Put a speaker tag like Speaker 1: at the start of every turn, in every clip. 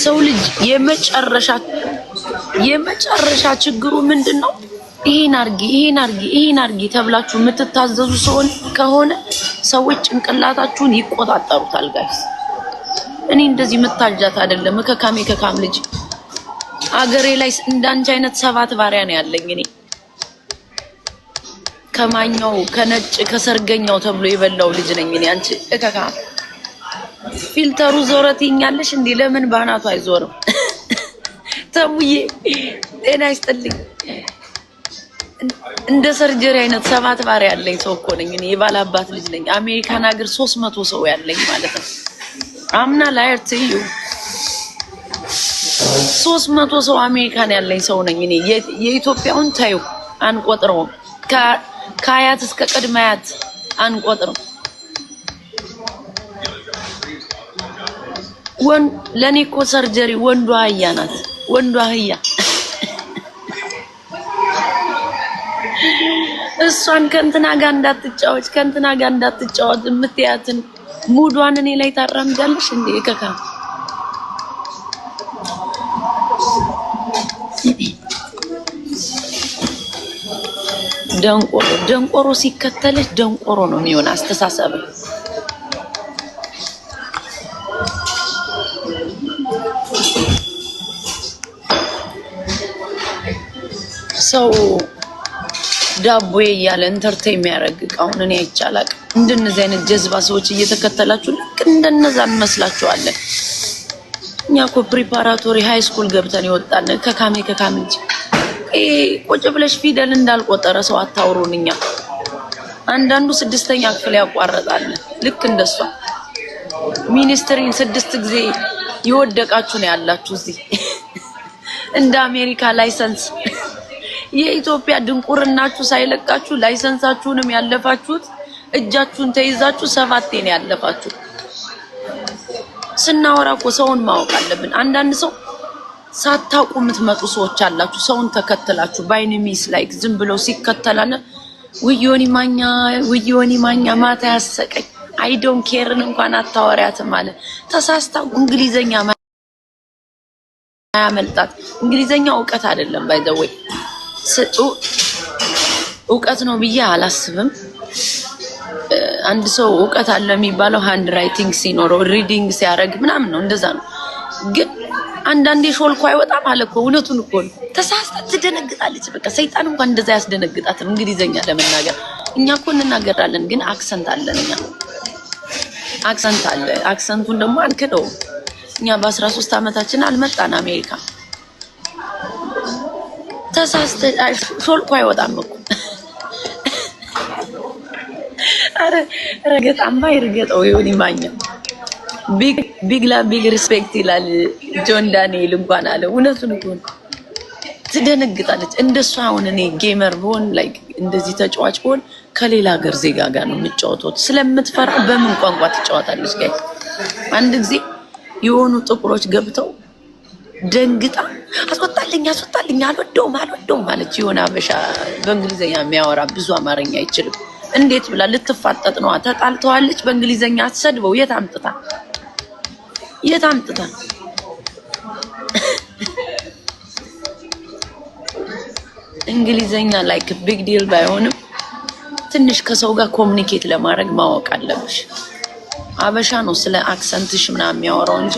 Speaker 1: ሰው ልጅ የመጨረሻ ችግሩ ምንድነው? ይሄን አርጊ ተብላችሁ የምትታዘዙ ሰው ከሆነ ሰዎች ጭንቅላታችሁን ይቆጣጠሩታል ጋይስ። እኔ እንደዚህ መታጃት አይደለም ከካም ልጅ አገሬ ላይ እንዳንቺ አይነት ሰባት ባሪያ ነው ያለኝ እኔ ከማኛው ከነጭ ከሰርገኛው ተብሎ የበላው ልጅ ነኝ እኔ አንቺ ከካም ፊልተሩ ዞረትኛለሽ እንዴ ለምን ባናቱ አይዞርም ተሙዬ ጤና ይስጥልኝ እንደ ሰርጀሪ አይነት ሰባት ባሪያ ያለኝ ሰው እኮ ነኝ እኔ የባላባት ልጅ ነኝ አሜሪካን ሀገር 300 ሰው ያለኝ ማለት ነው አምና ላይርት እዩ 300 ሰው አሜሪካን ያለኝ ሰው ነኝ እኔ የኢትዮጵያውን ታዩ አንቆጥረው ከአያት እስከ ቅድማያት አንቆጥረው ለኔ እኮ ሰርጀሪ ወንዱ አህያ ናት ወንዱ አህያ እሷን ከንትና ጋር እንዳትጫወት የምትያትን ሙዷን እኔ ላይ ታራምጃለሽ እንዴ ከካ ደንቆሮ ሲከተልሽ ደንቆሮ ነው የሚሆን አስተሳሰብ ሰው ዳቦዬ ያለ ኢንተርቴይን የሚያደርግ አሁን እኔ አይቻላቅ እንደነዚህ አይነት ጀዝባ ሰዎች እየተከተላችሁ ልክ እንደነዛ መስላችኋለን እኛ እኮ ፕሪፓራቶሪ ሃይ ስኩል ገብተን ይወጣን ከካም እንጂ ቁጭ ብለሽ ፊደል እንዳልቆጠረ ሰው አታውሩንኛ አንዳንዱ 6ኛ ክፍል ያቋርጣል ልክ እንደሷ ሚኒስትሪን 6 ጊዜ ይወደቃችሁ ነው ያላችሁ እዚህ እንደ አሜሪካ ላይሰንስ የኢትዮጵያ ድንቁርናችሁ ሳይለቃችሁ ላይሰንሳችሁንም ያለፋችሁት እጃችሁን ተይዛችሁ 7 ነው ያለፋችሁ ስናወራ እኮ ሰውን ማወቅ አለብን አንዳንድ ሰው ሳታውቁ የምትመጡ ሰዎች አላችሁ ሰውን ተከተላችሁ ባይኒሚስ ላይክ ዝም ብለው ሲከተላነ ውዮኒ ማኛ ማታ ያሰቀኝ አይ ዶንት ኬርን እንኳን አታወሪያትም አለ ተሳስታው እንግሊዘኛ ማያመልጣት እንግሊዘኛ ዕውቀት አይደለም ባይ ዘ ወይ ዕውቀት ነው ብዬ አላስብም አንድ ሰው ዕውቀት አለ የሚባለው ሃንድ ራይቲንግ ሲኖረው ሪዲንግ ሲያረግ ምናምን ነው እንደዛ ነው ግን አንዳንዴ ሾልኮ አይወጣም አለኮ እውነቱን እኮ ተሳስታ ትደነግጣለች በቃ ሰይጣን እንኳን እንደዛ ያስደነግጣት እንግሊዘኛ ለመናገር እኛ እኮ እንናገራለን ግን አክሰንት አለን እኛ አክሰንቱን ደግሞ አንከደው እኛ በ13 አመታችን አልመጣን አሜሪካ ተሳስተ ሾልኮ አይወጣም እኮ አረ ረገጣማ ይርገጠው ይሁን ማኛ ቢግ ሪስፔክት ይላል ጆን ዳንኤል እንኳን አለ እውነቱን እኮ ትደነግጣለች እንደሷ አሁን እኔ ጌመር ብሆን ላይክ እንደዚህ ተጫዋች ብሆን ከሌላ ሀገር ዜጋ ጋር ነው የምጫወተው ስለምትፈራ በምን ቋንቋ ትጫወታለች ጋር አንድ ጊዜ የሆኑ ጥቁሮች ገብተው ደንግጣ አስወጣልኝ አልወደውም ማለት የሆነ አበሻ በእንግሊዘኛ የሚያወራ ብዙ አማርኛ አይችልም እንዴት ብላ ልትፋጠጥ ነው ተጣልተዋለች በእንግሊዘኛ አትሰድበው የት አምጥታ እንግሊዘኛ ላይክ ቢግ ዲል ባይሆንም ትንሽ ከሰው ጋር ኮሙኒኬት ለማድረግ ማወቅ አለብሽ አበሻ ነው ስለ አክሰንትሽ ምናምን የሚያወራው እንጂ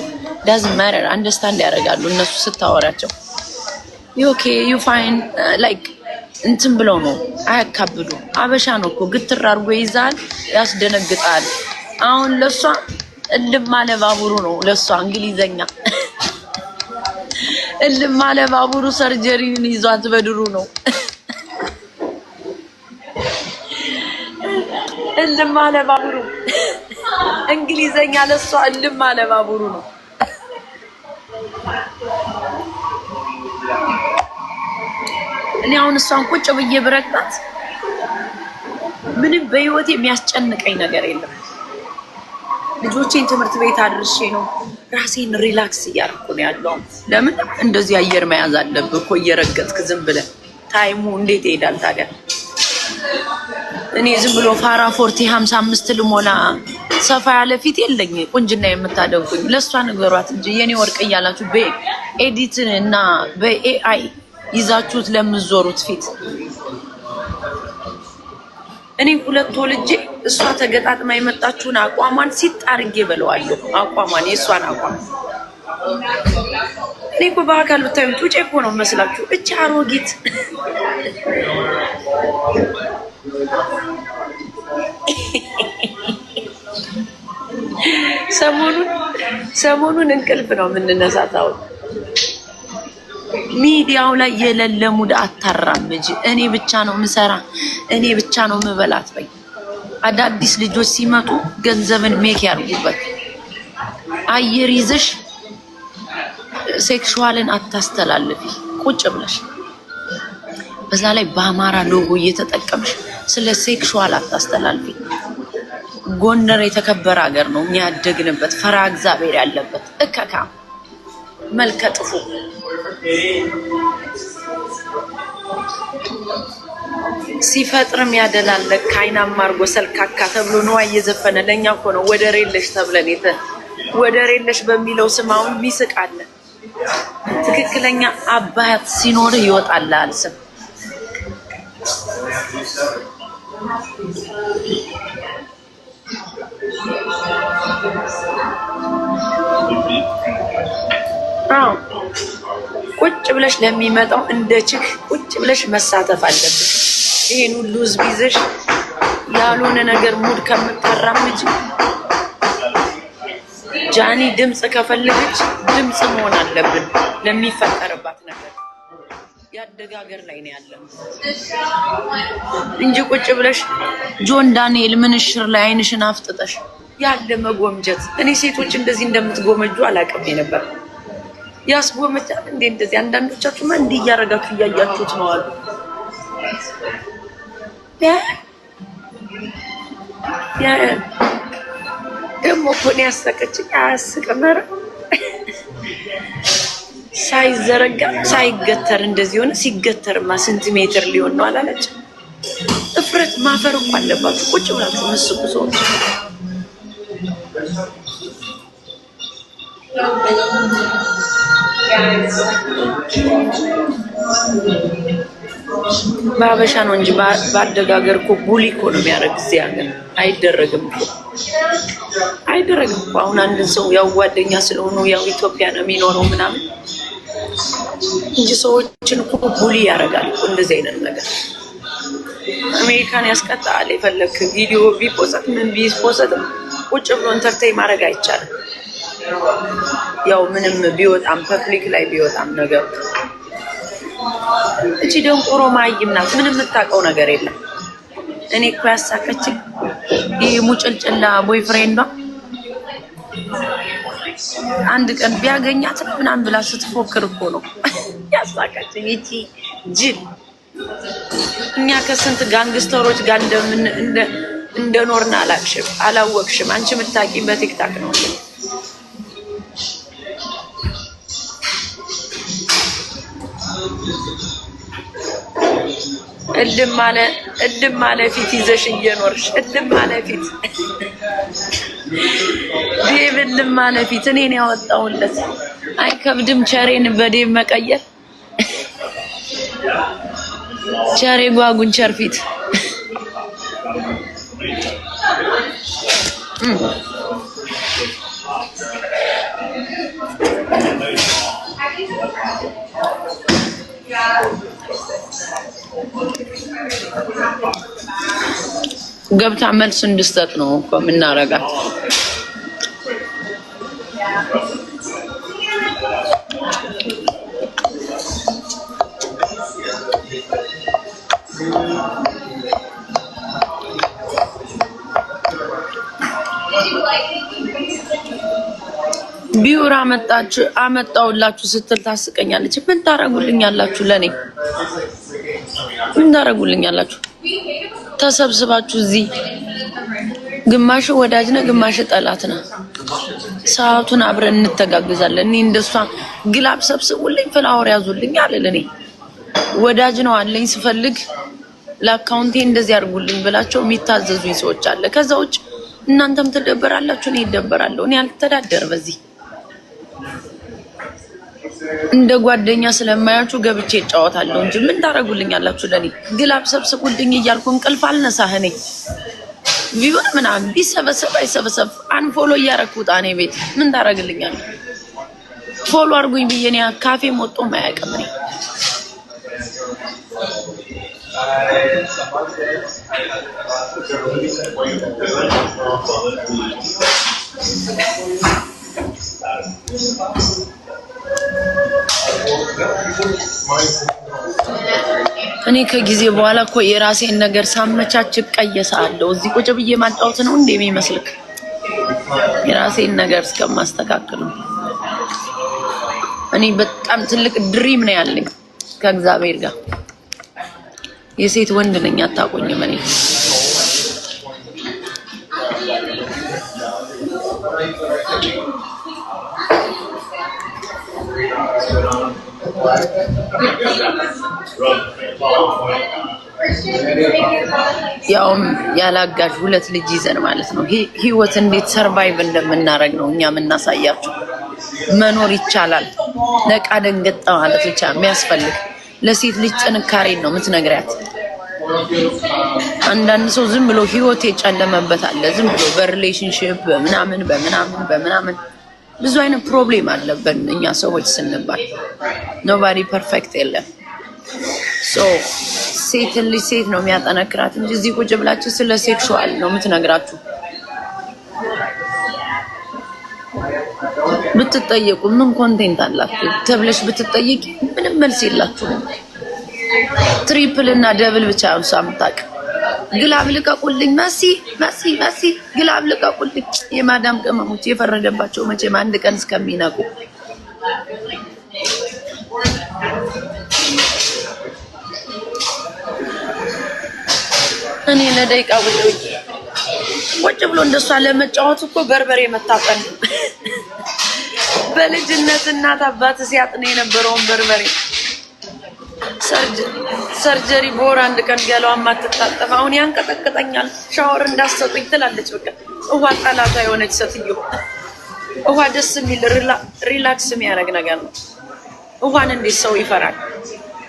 Speaker 1: doesn't matter አንደርስታንድ ያደርጋሉ እነሱ ስታወራቸው you fine like እንትን ብለው ነው አያካብዱ አበሻ ነው እኮ ግትር አድርጎ ይዛል ያስደነግጣል አሁን ለሷ እልማለባቡሩ ነው ለሷ እንግሊዘኛ እልማለባቡሩ ሰርጀሪን ይዟት በድሩ ነው እልማለባቡሩ እንግሊዘኛ ለሷ እልማለባቡሩ ነው እኔ አሁን እሷን ቁጭ ብዬ ብረግጣት ምንም በህይወቴ የሚያስጨንቀኝ ነገር የለም ልጆቼን ትምህርት ቤት አድርሼ ነው ራሴን ሪላክስ እያደረኩ ነው ያለው ለምን እንደዚህ አየር መያዝ አለብህ እኮ እየረገጥክ ዝም ብለህ ታይሙ እንዴት ይሄዳል ታዲያ እኔ ዝም ብሎ ፋራ 55 ልሞላ ሰፋ ያለ ፊት የለኝ ቁንጅና የምታደንቁኝ ለሷ ነገሯት እንጂ የኔ ወርቅ እያላችሁ በኤዲት እና በኤአይ ይዛችሁት ለምትዞሩት ፊት እኔ ሁለት ወልጄ እሷ ተገጣጥማ የመጣችውን አቋሟን ሲጣርጌ በለዋለሁ። አቋሟን የሷን አቋም እኔ እኮ በአካል ብታዩት ጡጬ እኮ ነው መስላችሁ። እቺ አሮጊት ሰሞኑን እንቅልፍ ነው የምንነሳታው። ሚዲያው ላይ የሌለ ሙድ አታራምጂ። እኔ ብቻ ነው ምሰራ፣ እኔ ብቻ ነው ምበላት በይ። አዳዲስ ልጆች ሲመጡ ገንዘብን ሜክ ያርጉበት። አየር ይዘሽ ሴክሹዋልን አታስተላልፊ ቁጭ ብለሽ። በዛ ላይ በአማራ ሎጎ እየተጠቀምሽ ስለ ሴክሹዋል አታስተላልፊ። ጎንደር የተከበረ ሀገር ነው የሚያደግንበት፣ ፈራ እግዚአብሔር ያለበት። እከካ መልከጥፉ ሲፈጥርም ያደላለ ካይናማ አርጎ ሰልካካ ተብሎ ነው እየዘፈነ ለኛ እኮ ነው ወደር የለሽ ተብለን ወደር የለሽ በሚለው ስማውን ሚስቃለ። ትክክለኛ አባት ሲኖር ይወጣልሃል ስም። ቁጭ ብለሽ ለሚመጣው እንደ ችክ ቁጭ ብለሽ መሳተፍ አለብሽ። ይሄን ሁሉ ህዝብ ይዘሽ ያልሆነ ነገር ሙድ ከምታራምጂ ጃኒ ድምጽ ከፈለገች ድምጽ መሆን አለብን ለሚፈጠርባት ነገር። ያደጋገር ላይ ነው ያለው እንጂ ቁጭ ብለሽ ጆን ዳንኤል ምንሽር ላይ አይንሽን አፍጥጠሽ ያለ መጎምጀት። እኔ ሴቶች እንደዚህ እንደምትጎመጁ አላውቅም ነበር። ያስጎመጃል እንዴ እንደዚህ? አንዳንዶቻችሁማ እንዲህ እያረጋችሁ እያያችሁት ነው አሉ። ያ ደግሞ እኮ ነው ያሳቀችኝ። አያስቅም? ኧረ ሳይዘረጋ ሳይገተር እንደዚህ ሆነ። ሲገተርማ ስንት ሜትር ሊሆን ነው አላለች? እፍረት ማፈር እኮ አለባችሁ ቁጭ ብላችሁ መስቁ ሰዎች። ባበሻ ነው እንጂ ባደጋገር እኮ ቡሊ እኮ ነው የሚያደርግ። እዚህ ሀገር አይደረግም እኮ አሁን አንድ ሰው ያው ጓደኛ ስለሆኑ ያው ኢትዮጵያ ነው የሚኖረው ምናምን እንጂ ሰዎችን እኮ ቡሊ ያደርጋል እኮ እንደዚህ አይነት ነገር። አሜሪካን ያስቀጣል። የፈለክ ቪዲዮ ቢፖስት ምን ቢፖስት ቁጭ ብሎ ኢንተርቴይን ማድረግ አይቻልም። ያው ምንም ቢወጣም ፐብሊክ ላይ ቢወጣም ነገር እቺ ደንቆሮ ማይም ናት። ምንም የምታውቀው ነገር የለም። እኔ እኮ ያሳቀችኝ ይሄ ሙጭልጭላ ቦይፍሬንዷ አንድ ቀን ቢያገኛት ምናምን ብላ ስትፎክር እኮ ነው ያሳቀችኝ። እቺ ጅል እኛ ከስንት ጋንግስተሮች ጋር እንደኖርና አላወቅሽም። አንቺ የምታውቂው በቲክታክ ነው። እልም አለ ፊት ይዘሽ እየኖርሽ እልም አለ ፊት ዴቭ እልም አለ ፊት። እኔን ያወጣውለት አይከብድም ቸሬን በዴቭ መቀየር። ቸሬ ጓጉንቸር ፊት ገብታ መልስ እንድትሰጥ ነው እኮ የምናረጋት። ቢውራ አመጣውላችሁ ስትል ታስቀኛለች። ምን ታረጉልኛላችሁ? ለኔ ምን ታረጉልኛላችሁ? ተሰብስባችሁ እዚህ ግማሽ ወዳጅ ነው ግማሽ ጠላት ነው። ሰዓቱን አብረን እንተጋግዛለን። እኔ እንደሷ ግላብ ሰብስቡልኝ ፍላወር ያዙልኝ አለል። እኔ ወዳጅ ነው አለኝ ስፈልግ ለአካውንቴ እንደዚህ አድርጉልኝ ብላቸው የሚታዘዙኝ ሰዎች አለ። ከዛ ውጭ እናንተም ትደበራላችሁ፣ እኔ እደበራለሁ። እኔ አልተዳደር በዚህ እንደ ጓደኛ ስለማያችሁ ገብቼ እጫወታለሁ እንጂ ምን ታረጉልኛላችሁ? ለኔ ግላብ ሰብስቡልኝ እያልኩ እንቅልፍ አልነሳህ። እኔ ቪዲዮ ምናምን ቢሰበሰብ አይሰበሰብ አንፎሎ እያረኩት እኔ ቤት ምን ታረግልኛለህ? ፎሎ አድርጉኝ ብዬ እኔ ካፌ ሞጦ ማያውቅም። እኔ እኔ ከጊዜ በኋላ እኮ የራሴን ነገር ሳመቻች ቀየሳለሁ። እዚህ ቁጭ ብዬ ማጣውት ነው እንዴ የሚመስልክ? የራሴን ነገር እስከማስተካከል እኔ በጣም ትልቅ ድሪም ነው ያለኝ ከእግዚአብሔር ጋር። የሴት ወንድ ነኝ አታውቁኝም። እኔ ያውም ያላጋዥ 2 ልጅ ይዘን ማለት ነው። ህይወት እንዴት ሰርቫይቭ እንደምናረግ ነው እኛ የምናሳያችሁ። መኖር ይቻላል። ነቃ ደንገጣ ማለት ብቻ የሚያስፈልግ ለሴት ልጅ ጥንካሬ ነው የምትነግሪያት። አንዳንድ ሰው ዝም ብሎ ህይወት የጨለመበት አለ። ዝም ብሎ በሪሌሽንሺፕ በምናምን ብዙ አይነት ፕሮብሌም አለብን እኛ ሰዎች ስንባል። ኖባዲ ፐርፌክት የለም። ሶ ሴት ልጅ ሴት ነው የሚያጠነክራት እንጂ እዚህ ቁጭ ብላችሁ ስለ ሴክሹዋል ነው የምትነግራችሁ። ብትጠየቁ ምን ኮንቴንት አላችሁ ተብለሽ ብትጠይቂ ምንም መልስ የላችሁም። ትሪፕል እና ደብል ብቻ ነው ሳምታቅ። ግላብ ልቀቁልኝ መሲ ግላብ ልቀቁልኝ። የማዳም ቅመሞች የፈረደባቸው መቼም አንድ ቀን እስከሚነቁ እኔ ለደቂቃ ቁጭ ብሎ እንደሷ ለመጫወት እኮ በርበሬ መታጠን በልጅነት እናት አባት ሲያጥነ የነበረውን በርበሬ ሰርጀሪ በወር አንድ ቀን ገላዋን ማትታጠብ አሁን ያንቀጠቅጠኛል ሻወር እንዳሰጡኝ ትላለች። በቃ ውሃ ጠላቷ የሆነች ሴትዮ። ውሃ ደስ የሚል ሪላክስ የሚያደርግ ነገር ነው። ውሃን እንዴት ሰው ይፈራል?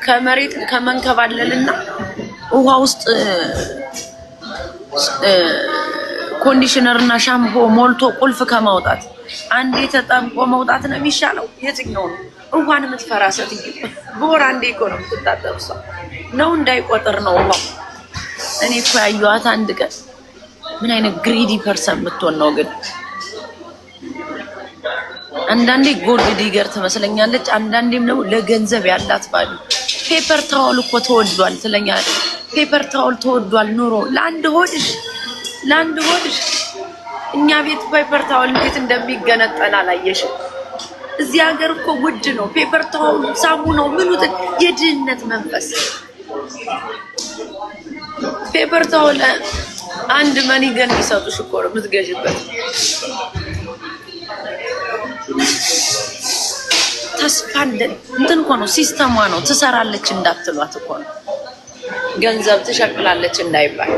Speaker 1: ከመሬት ከመንከባለልና ውሃ ውስጥ ኮንዲሽነር እና ሻምፖ ሞልቶ ቁልፍ ከማውጣት አንዴ ተጣምቆ መውጣት ነው የሚሻለው። የትኛው ነው ውሃን የምትፈራ ሴትዮ? በወር አንዴ እኮ ነው የምትታጠብ ሰው ነው እንዳይቆጥር ነው ውሃው። እኔ እኮ ያየኋት አንድ ቀን ምን አይነት ግሪዲ ፐርሰን ብትሆን ነው ግን። አንዳንዴ ጎልድ ዲገር ትመስለኛለች፣ አንዳንዴም ነው ለገንዘብ ያላት ባሉ። ፔፐር ታወል እኮ ተወዷል ትለኛለች። ፔፐር ታወል ተወዷል ኑሮ ለአንድ ሆድሽ እኛ ቤት ፔፐር ታወል እንዴት እንደሚገነጠል አላየሽም? እዚህ ሀገር እኮ ውድ ነው ፔፐር ታወል ሳሙናው ምኑ። የድህነት መንፈስ ፔፐር ታወል አንድ መኒገን ቢሰጡሽ እኮ ነው የምትገዥበት። ተስፋ እንትን እኮ ነው ሲስተሟ ነው። ትሰራለች እንዳትሏት እኮ ነው። ገንዘብ ትሸቅላለች እንዳይባል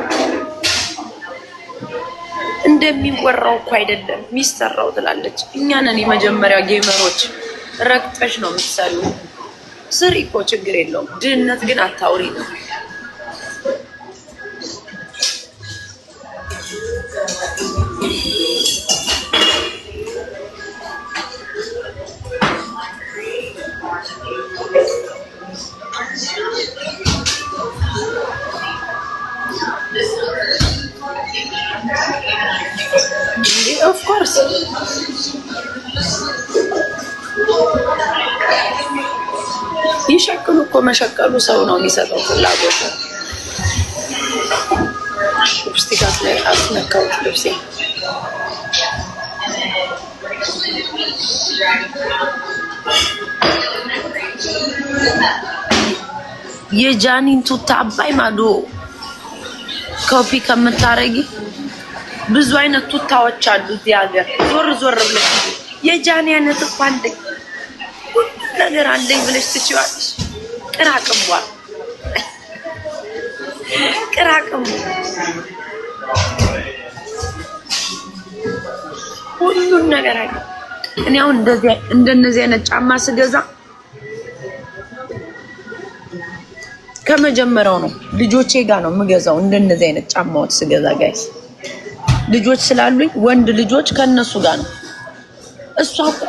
Speaker 1: እንደሚወራው እኮ አይደለም የሚሰራው ትላለች። እኛ ነን የመጀመሪያ ጌመሮች። ረግጠሽ ነው የምትሰሩ። ስሪ እኮ ችግር የለውም። ድህነት ግን አታውሪ ነው። Of course. ይሸቅሉ እኮ መሸቀሉ ሰው ነው የሚሰጠው ፍላጎት። ሊፕስቲክ ላይ አስነካሁት ልብሴ። የጃኒን ቱታ አባይ ማዶ ኮፒ ከምታረጊ ብዙ አይነት ቱታዎች አሉ እዚህ ሀገር። ዞር ብለሽ የጃኒ አይነት እኮ አለኝ ነገር አለኝ ብለሽ ትችያለሽ። ቅራቅቧል ቅራቅም ሁሉን ነገር አለ። እኔ አሁን እንደነዚህ አይነት ጫማ ስገዛ ከመጀመሪያው ነው ልጆቼ ጋር ነው የምገዛው። እንደነዚህ አይነት ጫማዎች ስገዛ ጋይስ ልጆች ስላሉኝ ወንድ ልጆች ከነሱ ጋር ነው። እሷ እኮ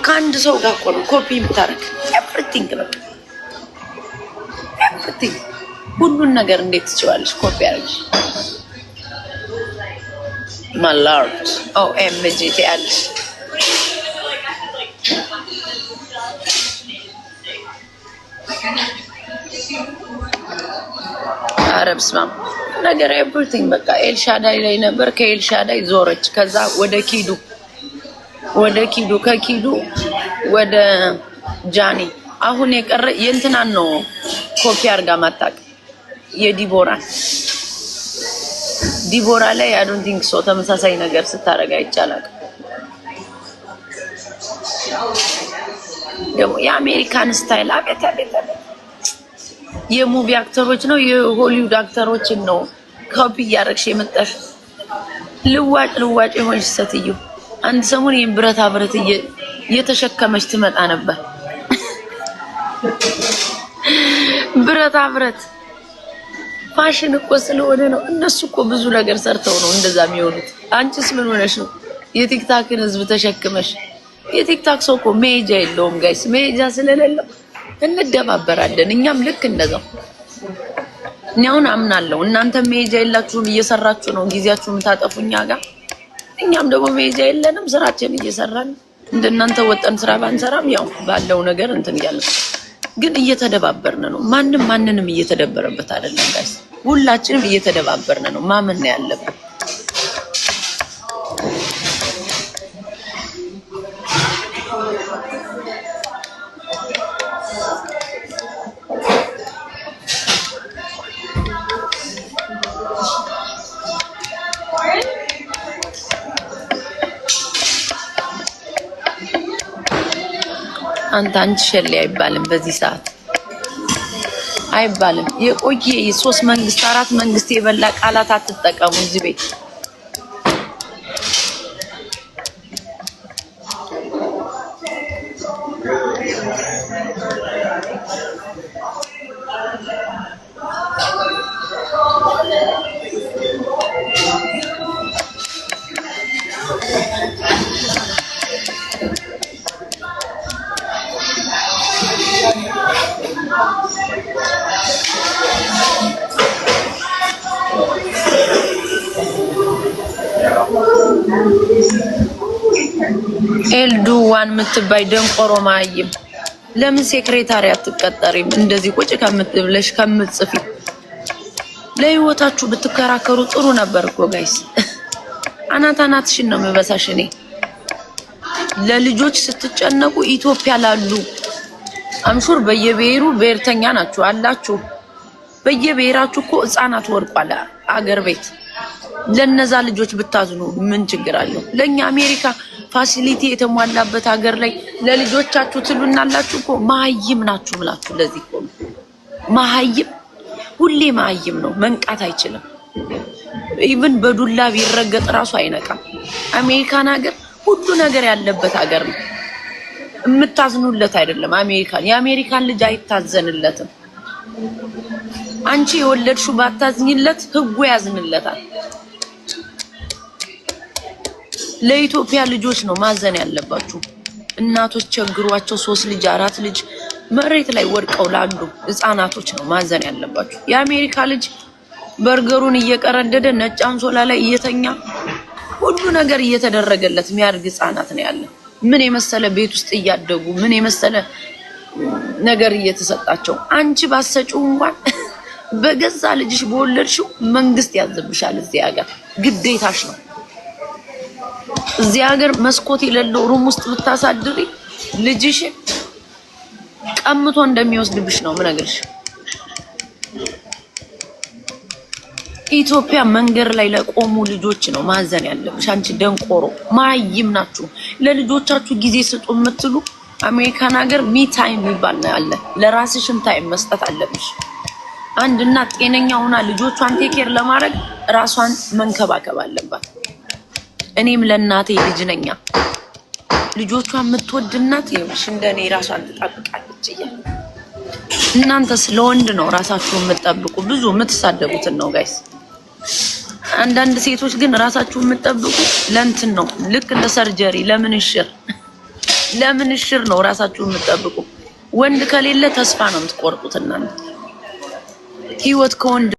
Speaker 1: ከአንድ ሰው ጋር እኮ ነው ኮፒ የምታረግ ኤቭሪቲንግ ነው ኤቭሪቲንግ ሁሉን ነገር እንዴት ትችላለሽ ኮፒ አድርገሽ? ማላርድ ኦኤምጂ ያለሽ አረብ ስማም ነገር ኤቭሪቲንግ በቃ ኤልሻዳይ ላይ ነበር። ከኤልሻዳይ ዞረች። ከዛ ወደ ኪዱ ከኪዱ ወደ ጃኒ። አሁን የቀረ የእንትናን ነው ኮፒ አድርጋ ማጣቅ ዲቦራ ላይ አይ ዶንት ቲንክ ሶ ተመሳሳይ ነገር ስታረጋ ይቻላል። ደግሞ የአሜሪካን ስታይል አቤት የሙቪ አክተሮች ነው የሆሊውድ አክተሮችን ነው ኮፒ እያደረግሽ የመጣሽ ልዋጭ የሆንሽ ሴትዮ። አንድ ሰሞን ይሄን ብረታ ብረት እየተሸከመች ትመጣ ነበር። ብረታ ብረት ፋሽን እኮ ስለሆነ ነው። እነሱ እኮ ብዙ ነገር ሰርተው ነው እንደዛ የሚሆኑት። አንቺስ ምን ሆነሽ ነው የቲክታክን ህዝብ ተሸክመሽ? የቲክታክ ሰው እኮ መሄጃ የለውም ጋይስ። መሄጃ ስለሌለው እንደባበራለን። እኛም ልክ እንደዛው እኔ አሁን አምናለሁ። እናንተ መሄጃ የላችሁም እየሰራችሁ ነው ጊዜያችሁን ታጠፉኛ ጋር። እኛም ደግሞ መሄጃ የለንም ስራችን እየሰራን እንደናንተ ወጠን ስራ ባንሰራም ያው ባለው ነገር እንትን እያለ ግን እየተደባበርን ነው። ማንንም እየተደበረበት አይደለም ጋይስ። ሁላችንም እየተደባበርን ነው። ማመን ነው ያለብን። አንቺ ሸሌ አይባልም በዚህ ሰዓት አይባልም። የቆየ የሶስት መንግስት አራት መንግስት የበላ ቃላት አትጠቀሙ እዚህ ቤት። ኤልዱ ዋን ምትባይ ደንቆሮ ማይም ለምን ሴክሬታሪ አትቀጠሪም? እንደዚህ ቁጭ ከምትብለሽ ከምትጽፊ ለህይወታችሁ ብትከራከሩ ጥሩ ነበር እኮ ጋይስ። አናታናትሽን ነው የምበሳሽ እኔ። ለልጆች ስትጨነቁ ኢትዮጵያ ላሉ አምሹር በየብሔሩ ብሔርተኛ ናችሁ አላችሁ። በየብሔራችሁ እኮ ህፃናት ወርቋል አገር ቤት። ለነዛ ልጆች ብታዝኑ ምን ችግር አለው? ለኛ አሜሪካ ፋሲሊቲ የተሟላበት ሀገር ላይ ለልጆቻችሁ ትሉናላችሁ እኮ። መሀይም ናችሁ ብላችሁ ለዚህ እኮ መሀይም ሁሌ መሀይም ነው። መንቃት አይችልም። ኢቭን በዱላ ቢረገጥ ራሱ አይነቃም። አሜሪካን ሀገር ሁሉ ነገር ያለበት ሀገር ነው። የምታዝኑለት አይደለም አሜሪካን። የአሜሪካን ልጅ አይታዘንለትም። አንቺ የወለድሽው ባታዝኝለት ህጉ ያዝንለታል። ለኢትዮጵያ ልጆች ነው ማዘን ያለባችሁ። እናቶች ቸግሯቸው 3 ልጅ 4 ልጅ መሬት ላይ ወድቀው ላሉ ህፃናቶች ነው ማዘን ያለባችሁ። የአሜሪካ ልጅ በርገሩን እየቀረደደ ነጭ አንሶላ ላይ እየተኛ ሁሉ ነገር እየተደረገለት የሚያድግ ህፃናት ነው ያለ። ምን የመሰለ ቤት ውስጥ እያደጉ ምን የመሰለ ነገር እየተሰጣቸው። አንቺ ባሰጪው እንኳን በገዛ ልጅሽ በወለድሽው መንግስት ያዘብሻል። እዚህ ሀገር ግዴታሽ ነው። እዚህ ሀገር መስኮት የሌለው ሩም ውስጥ ብታሳድሪ ልጅሽ ቀምቶ እንደሚወስድብሽ ነው ምነግርሽ። ኢትዮጵያ መንገድ ላይ ለቆሙ ልጆች ነው ማዘን ያለብሽ። አንቺ ደንቆሮ ማይም ናችሁ። ለልጆቻችሁ ጊዜ ስጡ የምትሉ አሜሪካን ሀገር ሚ ታይም ይባል ነው ያለ። ለራስሽም ታይም መስጠት አለብሽ። አንድ እናት ጤነኛ ሆና ልጆቿን ቴኬር ለማድረግ ራሷን መንከባከብ አለባት። እኔም ለእናቴ ልጅ ነኝ። ልጆቿን የምትወድ እናት ይኸውልሽ እንደኔ ራሷን ትጠብቃለች እያለ እናንተስ ለወንድ ነው ራሳችሁን የምትጠብቁ ብዙ የምትሳደቡትን ነው ጋይስ። አንዳንድ ሴቶች ግን ራሳችሁን የምትጠብቁ ለእንትን ነው ልክ እንደ ሰርጀሪ ለምን እሽር ነው ራሳችሁን የምትጠብቁ። ወንድ ከሌለ ተስፋ ነው የምትቆርጡት እናንተ ህይወት ከወንድ